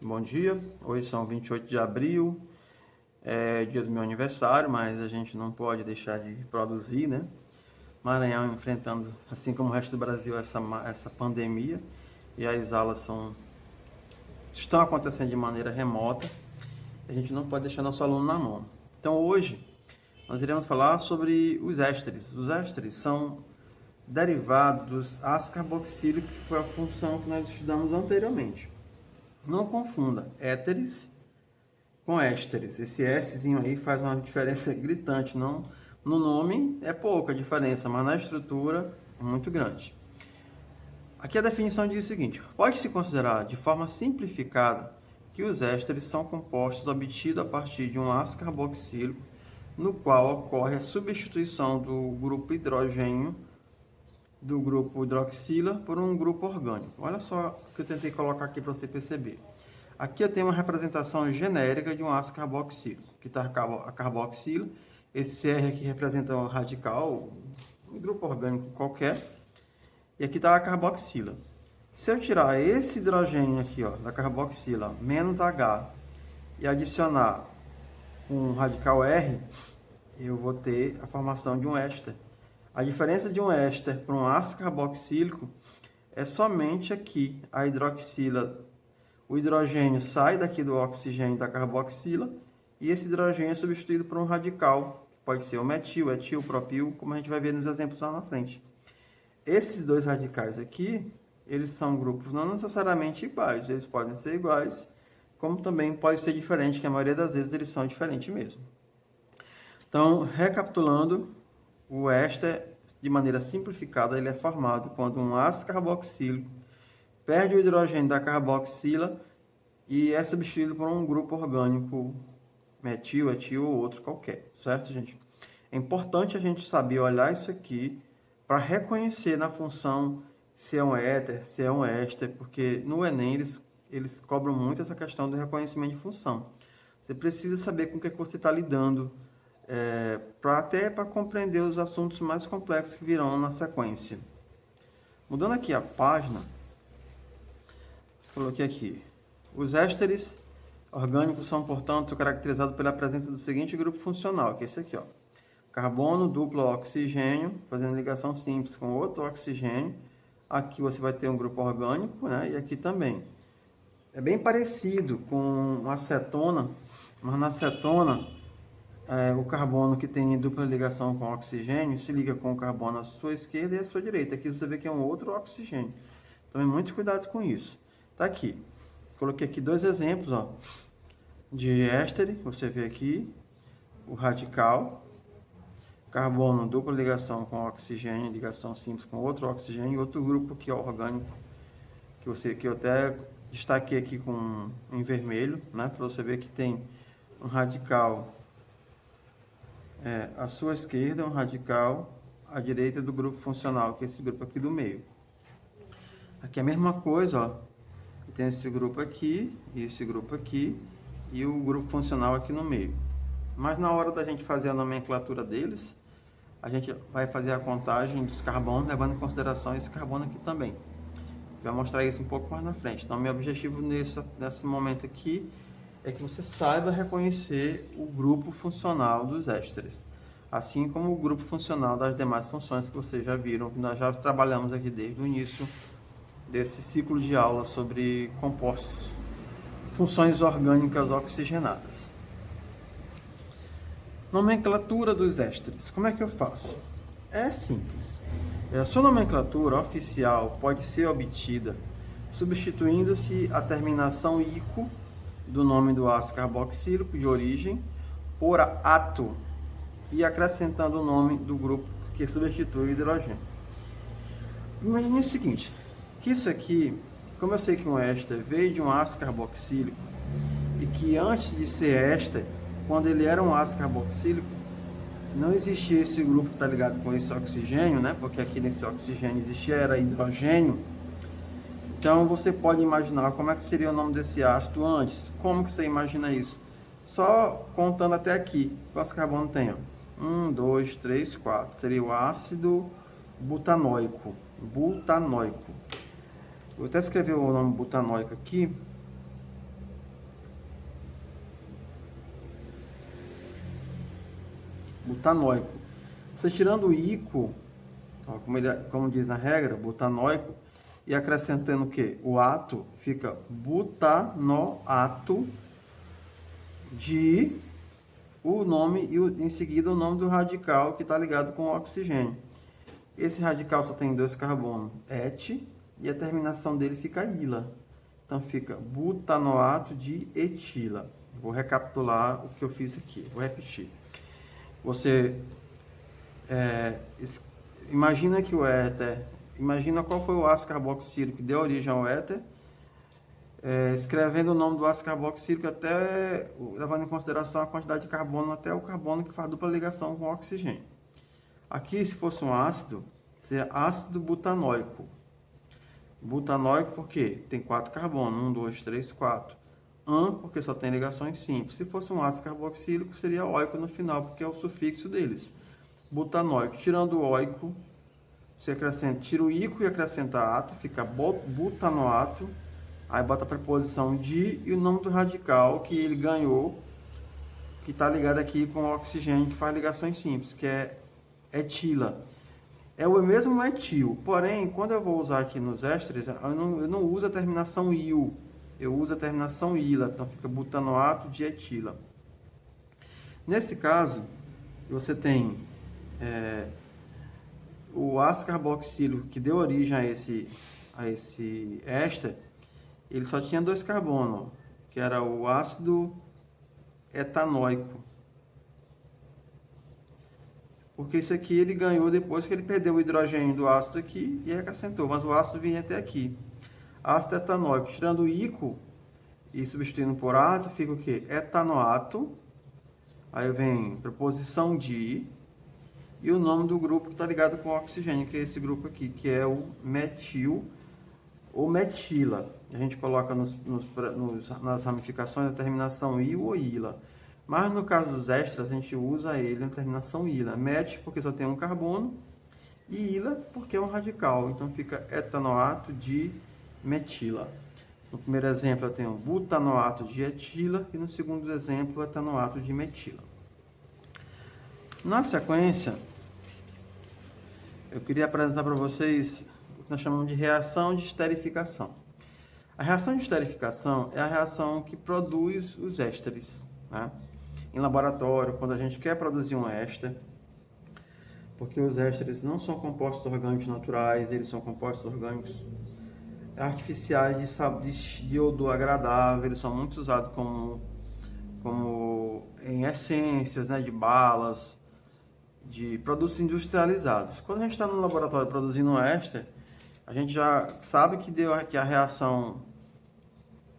Bom dia, hoje são 28 de abril, é dia do meu aniversário, mas a gente não pode deixar de produzir, né? Maranhão enfrentando, assim como o resto do Brasil, essa pandemia, e as aulas estão acontecendo de maneira remota, a gente não pode deixar nosso aluno na mão. Então hoje nós iremos falar sobre os ésteres. Os ésteres são derivados dos ácidos carboxílicos, que foi a função que nós estudamos anteriormente. Não confunda éteres com ésteres. Esse Szinho aí faz uma diferença gritante. Não, no nome é pouca diferença, mas na estrutura é muito grande. Aqui a definição diz o seguinte: pode-se considerar de forma simplificada que os ésteres são compostos obtidos a partir de um ácido carboxílico, no qual ocorre a substituição do grupo hidrogênio do grupo hidroxila por um grupo orgânico. Olha só o que eu tentei colocar aqui para você perceber. Aqui eu tenho uma representação genérica de um ácido carboxílico, que está a carboxila. Esse R aqui representa um radical, um grupo orgânico qualquer. E aqui está a carboxila. Se eu tirar esse hidrogênio aqui, ó, da carboxila, menos H, e adicionar um radical R, eu vou ter a formação de um éster. A diferença de um éster para um ácido carboxílico é somente aqui a hidroxila. O hidrogênio sai daqui do oxigênio da carboxila e esse hidrogênio é substituído por um radical. Pode ser o metil, etil, propil, como a gente vai ver nos exemplos lá na frente. Esses dois radicais aqui, eles são grupos não necessariamente iguais. Eles podem ser iguais, como também pode ser diferente, que a maioria das vezes eles são diferentes mesmo. Então, recapitulando, o éster, de maneira simplificada, ele é formado quando um ácido carboxílico perde o hidrogênio da carboxila e é substituído por um grupo orgânico, metil, etil ou outro qualquer, certo, gente? É importante a gente saber olhar isso aqui para reconhecer na função se é um éter, se é um éster, porque no Enem eles cobram muito essa questão do reconhecimento de função. Você precisa saber com o que você está lidando, até para compreender os assuntos mais complexos que virão na sequência. Mudando aqui a página, coloquei aqui. Os ésteres orgânicos são, portanto, caracterizados pela presença do seguinte grupo funcional, que é esse aqui, ó. Carbono duplo oxigênio, fazendo ligação simples com outro oxigênio. Aqui você vai ter um grupo orgânico, né? E aqui também. É bem parecido com acetona, mas na acetona, o carbono que tem dupla ligação com oxigênio se liga com o carbono à sua esquerda e à sua direita. Aqui você vê que é um outro oxigênio. Tome muito cuidado com isso. Tá aqui. Coloquei aqui dois exemplos, ó, de éster. Você vê aqui o radical, carbono dupla ligação com oxigênio, ligação simples com outro oxigênio, e outro grupo que é orgânico, que eu até destaquei aqui em vermelho, né, para você ver que tem um radical à sua esquerda, um radical à direita do grupo funcional, que é esse grupo aqui do meio. Aqui é a mesma coisa, ó. Tem esse grupo aqui, e esse grupo aqui, e o grupo funcional aqui no meio. Mas na hora da gente fazer a nomenclatura deles, a gente vai fazer a contagem dos carbonos, levando em consideração esse carbono aqui também. Vai mostrar isso um pouco mais na frente. Então, meu objetivo nesse momento aqui é que você saiba reconhecer o grupo funcional dos ésteres, assim como o grupo funcional das demais funções que vocês já viram, que nós já trabalhamos aqui desde o início desse ciclo de aula sobre compostos, funções orgânicas oxigenadas. Nomenclatura dos ésteres. Como é que eu faço? É simples. A sua nomenclatura oficial pode ser obtida substituindo-se a terminação ico do nome do ácido carboxílico de origem por ato e acrescentando o nome do grupo que substitui o hidrogênio. Imagine o seguinte, que isso aqui, como eu sei que um éster veio de um ácido carboxílico e que antes de ser éster, quando ele era um ácido carboxílico, não existia esse grupo que está ligado com esse oxigênio, né? Porque aqui nesse oxigênio existia era hidrogênio. Então você pode imaginar como é que seria o nome desse ácido antes. Como que você imagina isso? Só contando até aqui, quantos carbonos tem? 1, 2, 3, 4. Seria o ácido butanoico. Butanoico. Vou até escrever o nome butanoico aqui. butanóico. Você tirando o ico, ó, como diz na regra, butanóico, e acrescentando o que? O ato, fica butanoato de o nome e em seguida o nome do radical que está ligado com o oxigênio. Esse radical só tem 2 carbonos, et, e a terminação dele fica ila. Então fica butanoato de etila. Vou recapitular o que eu fiz aqui, vou repetir. Você imagina que o éter, imagina qual foi o ácido carboxílico que deu origem ao éter, escrevendo o nome do ácido carboxílico até, levando em consideração a quantidade de carbono até o carbono que faz dupla ligação com o oxigênio. Aqui, se fosse um ácido, seria ácido butanóico. Butanóico porque tem 4 carbonos, 1, 2, 3, 4. Porque só tem ligações simples. Se fosse um ácido carboxílico, seria óico no final, porque é o sufixo deles. Butanóico. Tirando o óico, você tira o ico e acrescenta ato, fica butanoato. Aí bota a preposição de e o nome do radical que ele ganhou, que está ligado aqui com o oxigênio, que faz ligações simples, que é etila. É o mesmo etil, porém, quando eu vou usar aqui nos ésteres, eu não uso a terminação il, eu uso a terminação ila, então fica butanoato de etila. Nesse caso, você tem o ácido carboxílico que deu origem a esse éster, ele só tinha 2 carbonos, que era o ácido etanóico. Porque isso aqui ele ganhou depois que ele perdeu o hidrogênio do ácido aqui e acrescentou, mas o ácido vinha até aqui. Ácido etanóico, tirando o ico e substituindo por ato, fica o que? Etanoato. Aí vem preposição de e o nome do grupo que está ligado com o oxigênio, que é esse grupo aqui, que é o metil ou metila. A gente coloca nas ramificações a terminação il ou ila. Mas no caso dos ésteres, a gente usa ele na terminação ila. Met porque só tem um carbono e ila porque é um radical. Então fica etanoato de metila. No primeiro exemplo eu tenho butanoato de etila e no segundo exemplo etanoato de metila. Na sequência, eu queria apresentar para vocês o que nós chamamos de reação de esterificação. A reação de esterificação é a reação que produz os ésteres, né? Em laboratório, quando a gente quer produzir um éster, porque os ésteres não são compostos orgânicos naturais, eles são compostos orgânicos artificiais de odor agradável, eles são muito usados como em essências, né, de balas, de produtos industrializados. Quando a gente está no laboratório produzindo um éster, a gente já sabe que a reação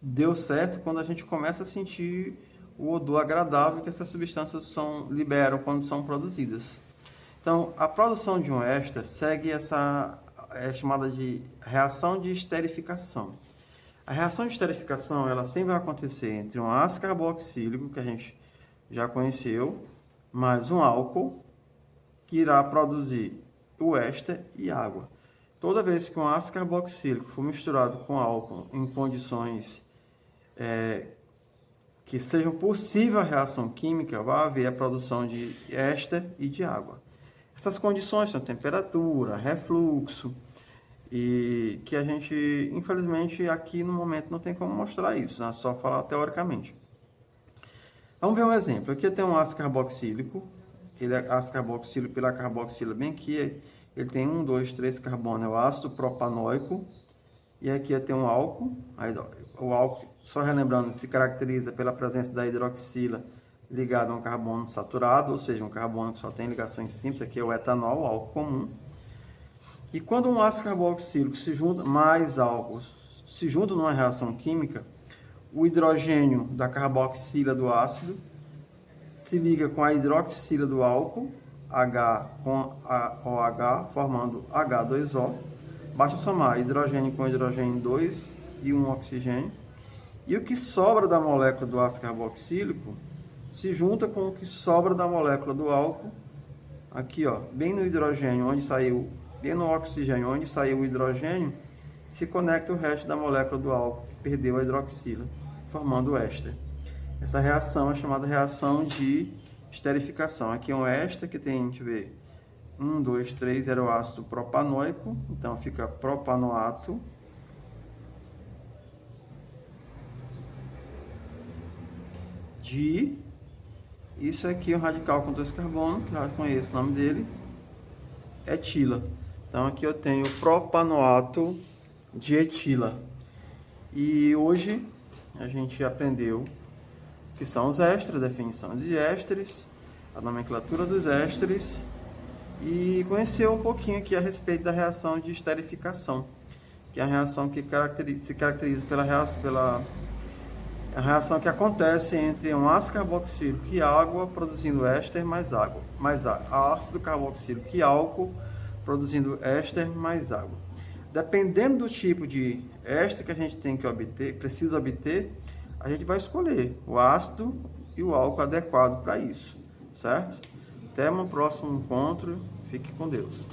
deu certo quando a gente começa a sentir o odor agradável que essas substâncias liberam quando são produzidas. Então, a produção de um éster segue essa chamada de reação de esterificação. A reação de esterificação ela sempre vai acontecer entre um ácido carboxílico, que a gente já conheceu, mais um álcool, que irá produzir o éster e água. Toda vez que um ácido carboxílico for misturado com álcool em condições que sejam possível a reação química, vai haver a produção de éster e de água. Essas condições são temperatura, refluxo, e que a gente, infelizmente, aqui no momento não tem como mostrar isso, né? Só falar teoricamente. Vamos ver um exemplo. Aqui eu tenho um ácido carboxílico, ele é ácido carboxílico pela carboxila bem aqui, ele tem 1, 2, 3 carbonos, é o ácido propanóico, e aqui eu tenho um álcool, o álcool, só relembrando, se caracteriza pela presença da hidroxila ligada a um carbono saturado, ou seja, um carbono que só tem ligações simples, aqui é o etanol, o álcool comum. E quando um ácido carboxílico se junta, mais álcool, se juntam numa reação química, o hidrogênio da carboxila do ácido se liga com a hidroxila do álcool, H com a OH, formando H2O. Basta somar hidrogênio com hidrogênio 2 e um oxigênio. E o que sobra da molécula do ácido carboxílico se junta com o que sobra da molécula do álcool, aqui ó, bem no hidrogênio, onde saiu, bem no oxigênio, onde saiu o hidrogênio, se conecta o resto da molécula do álcool, que perdeu a hidroxila, formando o éster. Essa reação é chamada reação de esterificação. Aqui é um éster que tem, deixa eu ver, 1, 2, 3, era o ácido propanoico, então fica propanoato. De, isso aqui é um radical com 2 carbonos, que eu já conheço o nome dele, etila. Então aqui eu tenho propanoato de etila. E hoje a gente aprendeu o que são os ésteres, a definição de ésteres, a nomenclatura dos ésteres e conheceu um pouquinho aqui a respeito da reação de esterificação, que é a reação que se caracteriza pela a reação que acontece entre um ácido carboxílico e água, produzindo éster mais água, ácido carboxílico e álcool, produzindo éster mais água. Dependendo do tipo de éster que a gente tem que obter, precisa obter, a gente vai escolher o ácido e o álcool adequado para isso, certo? Até um próximo encontro, fique com Deus.